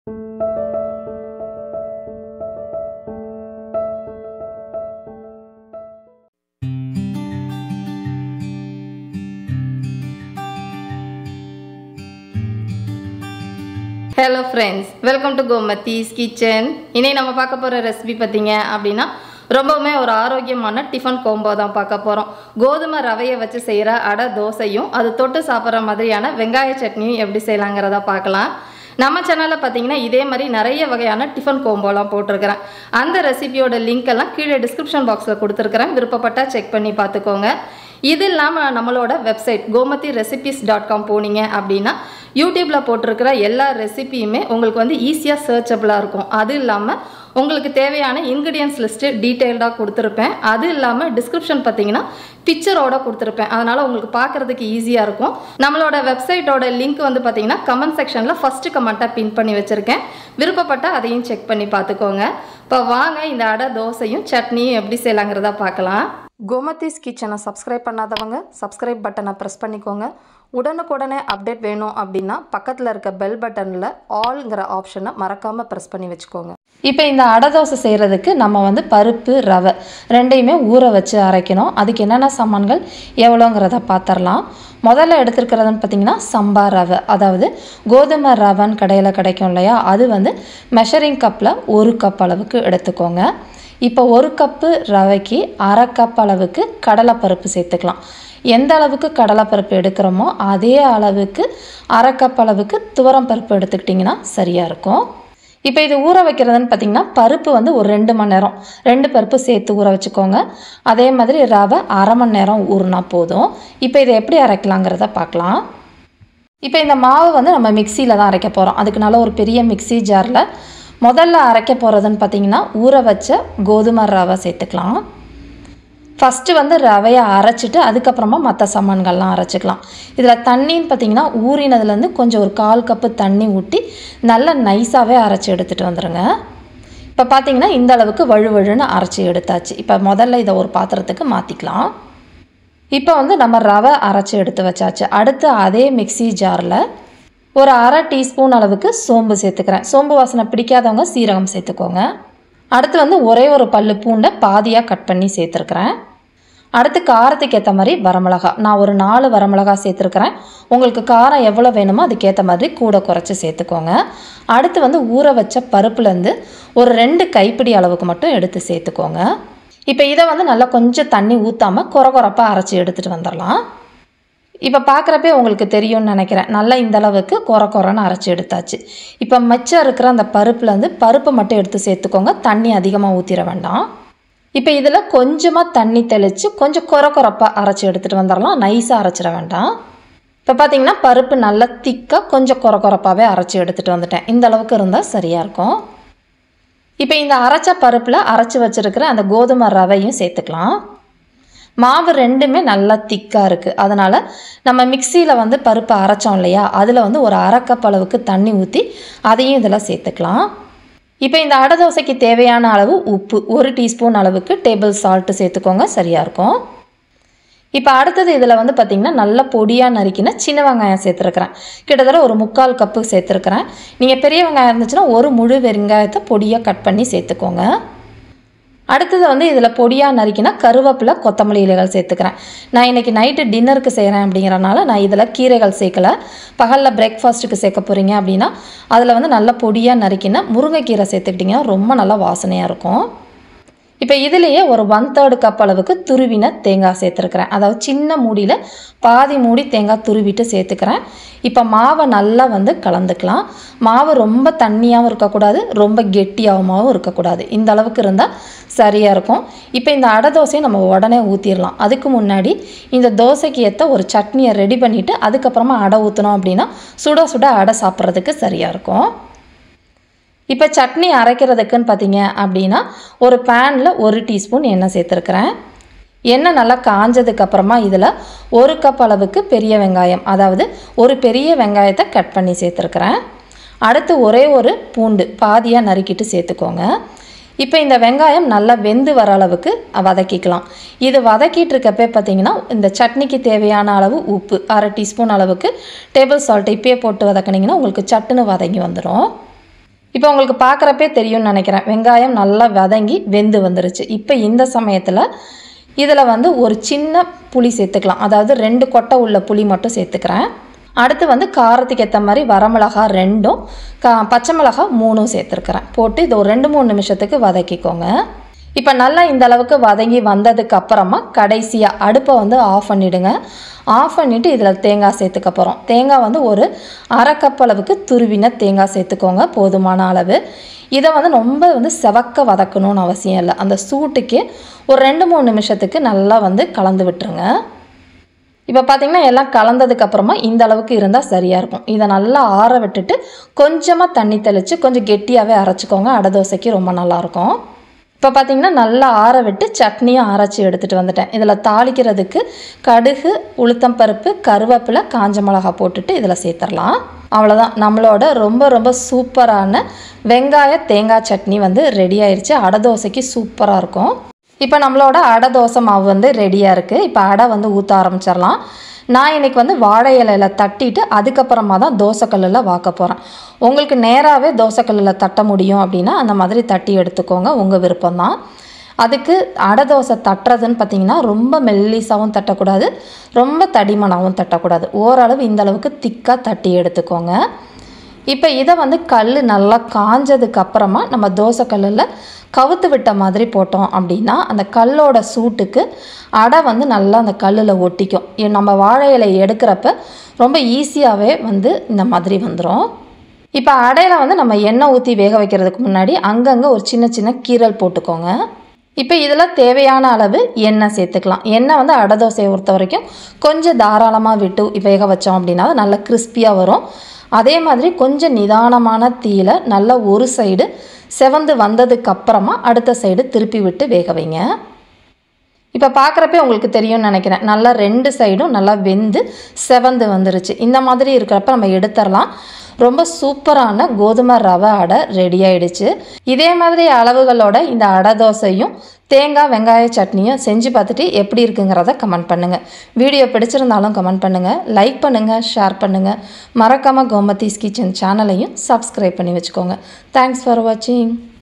Hello friends, welcome to Gomathi's kitchen. இன்னைக்கு நம்ம பார்க்க போற ரெசிபி பாத்தீங்க அப்படினா ரொம்பவே ஒரு ஆரோக்கியமான டிஃபன் காம்போ தான் பார்க்க போறோம். கோதுமை ரவையை வச்சு செய்யற அடை தோசையும் அது தொட்டு சாப்பிடுற மாதிரியான வெங்காய சட்னியும் எப்படி செய்யலாம்ங்கறத பார்க்கலாம். நம்ம சேனல்ல பாத்தீங்கன்னா இதே மாதிரி நிறைய வகையான டிஃபன் காம்போலாம் போட்டுருக்கேன். அந்த ரெசிபியோட லிங்க் எல்லாம் கீழே டிஸ்கிரிப்ஷன் பாக்ஸ்ல கொடுத்திருக்கேன். விருப்பப்பட்டா செக் பண்ணி பார்த்துக்கோங்க. இது இல்லாம நம்மளோட வெப்சைட் gomathi-recipes.com போனீங்க அப்படினா யூடியூப்ல போட்டிருக்கிற எல்லா ரெசிபியுமே உங்களுக்கு வந்து ஈஸியா சர்ச்சபிளா இருக்கும். அது இல்லாம உங்களுக்கு தேவையான இன்கிரிடியன்ஸ் லிஸ்ட் டீடைல்டா கொடுத்திருப்பேன். அது இல்லாம டிஸ்கிரிப்ஷன் பாத்தீங்கன்னா பிக்சரோட கொடுத்திருப்பேன். அதனால உங்களுக்கு பார்க்கிறதுக்கு ஈஸியா இருக்கும். நம்மளோட வெப்சைட்டோட லிங்க் வந்து பாத்தீங்கன்னா கமெண்ட் செக்ஷன்ல ஃபர்ஸ்ட் கமெண்டா பின் பண்ணி வச்சிருக்கேன். விருப்பப்பட்டா அதையும் செக் பண்ணி பார்த்துக்கோங்க. இப்போ வாங்க இந்த அடை தோசையும் சட்னியும் எப்படி செய்யலாம்ங்கறத பார்க்கலாம். கோமதிஸ் கிச்சனை சப்ஸ்கிரைப் பண்ணாதவங்க சப்ஸ்கிரைப் பட்டனை ப்ரெஸ் பண்ணிக்கோங்க. உடனுக்குடனே அப்டேட் வேணும் அப்படின்னா பக்கத்தில் இருக்க பெல் பட்டனில் ஆல்ங்கிற ஆப்ஷனை மறக்காமல் ப்ரெஸ் பண்ணி வச்சுக்கோங்க. இப்போ இந்த அடை தோசை செய்கிறதுக்கு நம்ம வந்து பருப்பு ரவை ரெண்டையுமே ஊற வச்சு அரைக்கணும். அதுக்கு என்னென்ன சாமான்கள் எவ்வளோங்கிறத பார்த்துடலாம். முதல்ல எடுத்துருக்கிறதுன்னு பார்த்தீங்கன்னா சம்பா ரவை, அதாவது கோதுமை ரவைன்னு கடையில் கிடைக்கும் இல்லையா, அது வந்து மெஷரிங் கப்பில் 1 கப் அளவுக்கு எடுத்துக்கோங்க. இப்போ 1 கப்பு ரவைக்கு 1/2 கப் அளவுக்கு கடலைப்பருப்பு சேர்த்துக்கலாம். எந்த அளவுக்கு கடலைப்பருப்பு எடுக்கிறோமோ அதே அளவுக்கு 1/2 கப் அளவுக்கு துவரம் பருப்பு எடுத்துக்கிட்டிங்கன்னா சரியாக இருக்கும். இப்போ இது ஊற வைக்கிறதுன்னு பார்த்திங்கன்னா பருப்பு வந்து ஒரு 2 மணி நேரம் 2 பருப்பு சேர்த்து ஊற வச்சுக்கோங்க. அதே மாதிரி ரவை 1/2 மணி நேரம் ஊறினா போதும். இப்போ இதை எப்படி அரைக்கலாங்கிறத பார்க்கலாம். இப்போ இந்த மாவு வந்து நம்ம மிக்சியில் தான் அரைக்க போகிறோம். அதுக்கு நல்ல ஒரு பெரிய மிக்சி ஜாரில் முதல்ல அரைக்க போகிறதுன்னு பார்த்திங்கன்னா ஊற வச்ச கோதுமை ரவை சேர்த்துக்கலாம். ஃபஸ்ட்டு வந்து ரவையை அரைச்சிட்டு அதுக்கப்புறமா மற்ற சாமான்கள்லாம் அரைச்சிக்கலாம். இதில் தண்ணின்னு பார்த்திங்கன்னா ஊறினதுலேருந்து கொஞ்சம் ஒரு 1/4 கப்பு தண்ணி ஊற்றி நல்லா நைஸாகவே அரைச்சி எடுத்துகிட்டு வந்துடுங்க. இப்போ பார்த்திங்கன்னா இந்த அளவுக்கு வழுவழுன்னு அரைச்சி எடுத்தாச்சு. இப்போ முதல்ல இதை ஒரு பாத்திரத்துக்கு மாற்றிக்கலாம். இப்போ வந்து நம்ம ரவை அரைச்சி எடுத்து வச்சாச்சு. அடுத்து அதே மிக்சி ஜாரில் ஒரு 1/2 டீஸ்பூன் அளவுக்கு சோம்பு சேர்த்துக்கிறேன். சோம்பு வாசனை பிடிக்காதவங்க சீரகம் சேர்த்துக்கோங்க. அடுத்து வந்து ஒரே ஒரு பல்லு பூண்டை பாதியாக கட் பண்ணி சேர்த்துருக்குறேன். அடுத்து காரத்துக்கு ஏற்ற மாதிரி வரமிளகா, நான் ஒரு 4 வரமிளகா சேர்த்துருக்குறேன். உங்களுக்கு காரம் எவ்வளோ வேணுமோ அதுக்கேற்ற மாதிரி கூட குறைச்சி சேர்த்துக்கோங்க. அடுத்து வந்து ஊற வச்ச பருப்புலேருந்து ஒரு 2 கைப்பிடி அளவுக்கு மட்டும் எடுத்து சேர்த்துக்கோங்க. இப்போ இதை வந்து நல்லா கொஞ்சம் தண்ணி ஊற்றாமல் கொரகொரப்பாக அரைச்சி எடுத்துகிட்டு வந்துடலாம். இப்போ பார்க்குறப்பே உங்களுக்கு தெரியும்னு நினைக்கிறேன். நல்லா இந்த அளவுக்கு கொரன்னு அரைச்சி எடுத்தாச்சு. இப்போ மிச்சம் இருக்கிற அந்த பருப்புலேருந்து பருப்பு மட்டும் எடுத்து சேர்த்துக்கோங்க. தண்ணி அதிகமாக ஊற்றிட வேண்டாம். இப்போ இதில் கொஞ்சமாக தண்ணி தெளித்து கொஞ்சம் கொரப்பாக அரைச்சி எடுத்துகிட்டு வந்துடலாம். நைஸாக அரைச்சிட வேண்டாம். இப்போ பார்த்திங்கன்னா பருப்பு நல்லா திக்காக கொஞ்சம் கொரப்பாகவே அரைச்சி எடுத்துகிட்டு வந்துட்டேன். இந்த அளவுக்கு இருந்தால் சரியாக இருக்கும். இப்போ இந்த அரைச்ச பருப்பில் அரைச்சி வச்சுருக்கிற அந்த கோதுமை ரவையும் சேர்த்துக்கலாம். மாவு ரெண்டுமே நல்லா திக்காக இருக்குது. அதனால் நம்ம மிக்சியில் வந்து பருப்பு அரைச்சோம் இல்லையா, அதில் வந்து ஒரு 1/2 கப் அளவுக்கு தண்ணி ஊற்றி அதையும் இதில் சேர்த்துக்கலாம். இப்போ இந்த அடை தோசைக்கு தேவையான அளவு உப்பு 1 டீஸ்பூன் அளவுக்கு டேபிள் சால்ட்டு சேர்த்துக்கோங்க, சரியாக இருக்கும். இப்போ அடுத்தது இதில் வந்து பார்த்திங்கன்னா நல்ல பொடியாக நறுக்கின சின்ன வெங்காயம் சேர்த்துருக்குறேன். கிட்டத்தட்ட ஒரு 3/4 கப்பு சேர்த்துருக்குறேன். நீங்கள் பெரிய வெங்காயம் இருந்துச்சுன்னா ஒரு முழு வெங்காயத்தை பொடியாக கட் பண்ணி சேர்த்துக்கோங்க. அடுத்தது வந்து இதில் பொடியாக நறுக்கினா கருவேப்பிலை கொத்தமல்லி இலைகள் சேர்த்துக்கிறேன். நான் இன்றைக்கி நைட்டு டின்னருக்கு செய்கிறேன் அப்படிங்கிறனால நான் இதில் கீரைகள் சேர்க்கலை. பகலில் பிரேக்ஃபாஸ்ட்டுக்கு சேர்க்க போகிறீங்க அப்படின்னா அதில் வந்து நல்ல பொடியாக நறுக்கினா முருங்கைக்கீரை சேர்த்துக்கிட்டிங்கன்னா ரொம்ப நல்லா வாசனையாக இருக்கும். இப்போ இதிலேயே ஒரு 1/3 கப் அளவுக்கு துருவின தேங்காய் சேர்த்துருக்குறேன். அதாவது சின்ன மூடியில் பாதி மூடி தேங்காய் துருவிட்டு சேர்த்துக்கிறேன். இப்போ மாவை நல்லா வந்து கலந்துக்கலாம். மாவு ரொம்ப தண்ணியாகவும் இருக்கக்கூடாது, ரொம்ப கெட்டியாகவும் இருக்கக்கூடாது. இந்த அளவுக்கு இருந்தால் சரியாக இருக்கும். இப்போ இந்த அடை தோசையை நம்ம உடனே ஊற்றிடலாம். அதுக்கு முன்னாடி இந்த தோசைக்கு ஏற்ற ஒரு சட்னியை ரெடி பண்ணிவிட்டு அதுக்கப்புறமா அடை ஊற்றினோம் அப்படின்னா சுட சுட அடை சாப்பிட்றதுக்கு சரியாக இருக்கும். இப்போ சட்னி அரைக்கிறதுக்குன்னு பார்த்தீங்க அப்படின்னா ஒரு பேனில் 1 டீஸ்பூன் எண்ணெய் சேர்த்துருக்குறேன். எண்ணெய் நல்லா காஞ்சதுக்கப்புறமா இதில் 1 கப் அளவுக்கு பெரிய வெங்காயம், அதாவது ஒரு பெரிய வெங்காயத்தை கட் பண்ணி சேர்த்துருக்குறேன். அடுத்து ஒரே ஒரு பூண்டு பாதியாக நறுக்கிட்டு சேர்த்துக்கோங்க. இப்போ இந்த வெங்காயம் நல்லா வெந்து வர அளவுக்கு வதக்கிக்கலாம். இது வதக்கிட்டு இருக்கப்பே பார்த்தீங்கன்னா இந்த சட்னிக்கு தேவையான அளவு உப்பு 1/2 டீஸ்பூன் அளவுக்கு டேபிள் சால்ட் இப்பயே போட்டு வதக்கினீங்கன்னா உங்களுக்கு சட்டுன்னு வதங்கி வந்துடும். இப்போ உங்களுக்கு பார்க்குறப்பே தெரியும்னு நினைக்கிறேன், வெங்காயம் நல்லா வதங்கி வெந்து வந்துருச்சு. இப்போ இந்த சமயத்தில் இதில் வந்து ஒரு சின்ன புளி சேர்த்துக்கலாம், அதாவது 2 கொட்டை உள்ள புளி மட்டும் சேர்த்துக்கிறேன். அடுத்து வந்து காரத்துக்கு ஏற்ற மாதிரி வரமிளகா 2ம் பச்சை மிளகா 3ம் சேர்த்துருக்கிறேன். போட்டு இது ஒரு 2-3 நிமிஷத்துக்கு வதக்கிக்கோங்க. இப்போ நல்லா இந்த அளவுக்கு வதங்கி வந்ததுக்கு அப்புறமா கடைசியாக அடுப்பை வந்து ஆஃப் பண்ணிவிடுங்க. ஆஃப் பண்ணிவிட்டு இதில் தேங்காய் சேர்த்துக்க போகிறோம். தேங்காய் வந்து ஒரு 1/2 கப் அளவுக்கு துருவின தேங்காய் சேர்த்துக்கோங்க, போதுமான அளவு. இதை வந்து ரொம்ப வந்து செவக்க வதக்கணும்னு அவசியம் இல்லை. அந்த சூட்டுக்கே ஒரு 2-3 நிமிஷத்துக்கு நல்லா வந்து கலந்து விட்டுருங்க. இப்போ பார்த்திங்கன்னா எல்லாம் கலந்ததுக்கப்புறமா இந்த அளவுக்கு இருந்தால் சரியாக இருக்கும். இதை நல்லா ஆற விட்டுட்டு கொஞ்சமாக தண்ணி தெளித்து கொஞ்சம் கெட்டியாகவே அரைச்சிக்கோங்க. அடை தோசைக்கு ரொம்ப நல்லாயிருக்கும். இப்போ பார்த்திங்கன்னா நல்லா ஆற விட்டு சட்னியும் அரைச்சி எடுத்துகிட்டு வந்துட்டேன். இதில் தாளிக்கிறதுக்கு கடுகு, உளுத்தம்பருப்பு, கருவேப்பிலை, காஞ்ச மிளகா போட்டுட்டு இதில் சேர்த்துடலாம். அவ்வளோதான், நம்மளோட ரொம்ப ரொம்ப சூப்பரான வெங்காய தேங்காய் சட்னி வந்து ரெடி ஆயிடுச்சு. அடை தோசைக்கு சூப்பராக இருக்கும். இப்போ நம்மளோட அடை தோசை மாவு வந்து ரெடியாக இருக்குது. இப்போ அடை வந்து ஊற்ற ஆரம்பிச்சிடலாம். நான் இன்றைக்கி வந்து வாழை இலையில் தட்டிட்டு அதுக்கப்புறமா தான் தோசைக்கல்லில் வாக்க போகிறேன். உங்களுக்கு நேராகவே தோசைக்கல்லில் தட்ட முடியும் அப்படின்னா அந்த மாதிரி தட்டி எடுத்துக்கோங்க, உங்கள் விருப்பம்தான். அதுக்கு அடை தோசை தட்டுறதுன்னு பார்த்திங்கன்னா ரொம்ப மெல்லிசாவும் தட்டக்கூடாது, ரொம்ப தடிமனாகவும் தட்டக்கூடாது. ஓரளவு இந்தளவுக்கு திக்காக தட்டி எடுத்துக்கோங்க. இப்போ இதை வந்து கல் நல்லா காஞ்சதுக்கப்புறமா நம்ம தோசைக்கல்லில் கவுத்து விட்ட மாதிரி போட்டோம் அப்படின்னா அந்த கல்லோட சூட்டுக்கு அடை வந்து நல்லா அந்த கல்லில் ஒட்டிக்கும். நம்ம வாழை இலை எடுக்கிறப்ப ரொம்ப ஈஸியாகவே வந்து இந்த மாதிரி வந்துடும். இப்போ அடையில் வந்து நம்ம எண்ணெய் ஊற்றி வேக வைக்கிறதுக்கு முன்னாடி அங்கங்கே ஒரு சின்ன சின்ன கீரல் போட்டுக்கோங்க. இப்போ இதில் தேவையான அளவு எண்ணெய் சேர்த்துக்கலாம். எண்ணெய் வந்து அடை தோசையை பொறுத்த வரைக்கும் கொஞ்சம் தாராளமாக விட்டு வேக வச்சோம் அப்படின்னா நல்லா கிறிஸ்பியாக வரும். அதே மாதிரி கொஞ்சம் நிதானமான தீயில நல்லா ஒரு சைடு செவந்து வந்ததுக்கப்புறமா அடுத்த சைடு திருப்பி விட்டு வேக வைங்க. இப்போ பார்க்குறப்பே உங்களுக்கு தெரியும்னு நினைக்கிறேன், நல்லா 2 சைடும் நல்லா வெந்து செவந்து வந்துருச்சு. இந்த மாதிரி இருக்கிறப்ப நம்ம எடுத்துடலாம். ரொம்ப சூப்பரான கோதுமை ரவை அடை ரெடி ஆயிடுச்சு. இதே மாதிரி அளவுகளோட இந்த அடை தோசையும் தேங்காய் வெங்காய சட்னியும் செஞ்சு பார்த்துட்டு எப்படி இருக்குங்கிறத கமெண்ட் பண்ணுங்கள். வீடியோ பிடிச்சிருந்தாலும் கமெண்ட் பண்ணுங்கள், லைக் பண்ணுங்கள், ஷேர் பண்ணுங்கள். மறக்காமல் கோமதிஸ் கிச்சன் சேனலையும் சப்ஸ்கிரைப் பண்ணி வச்சுக்கோங்க. தேங்க்ஸ் ஃபார் வாட்சிங்.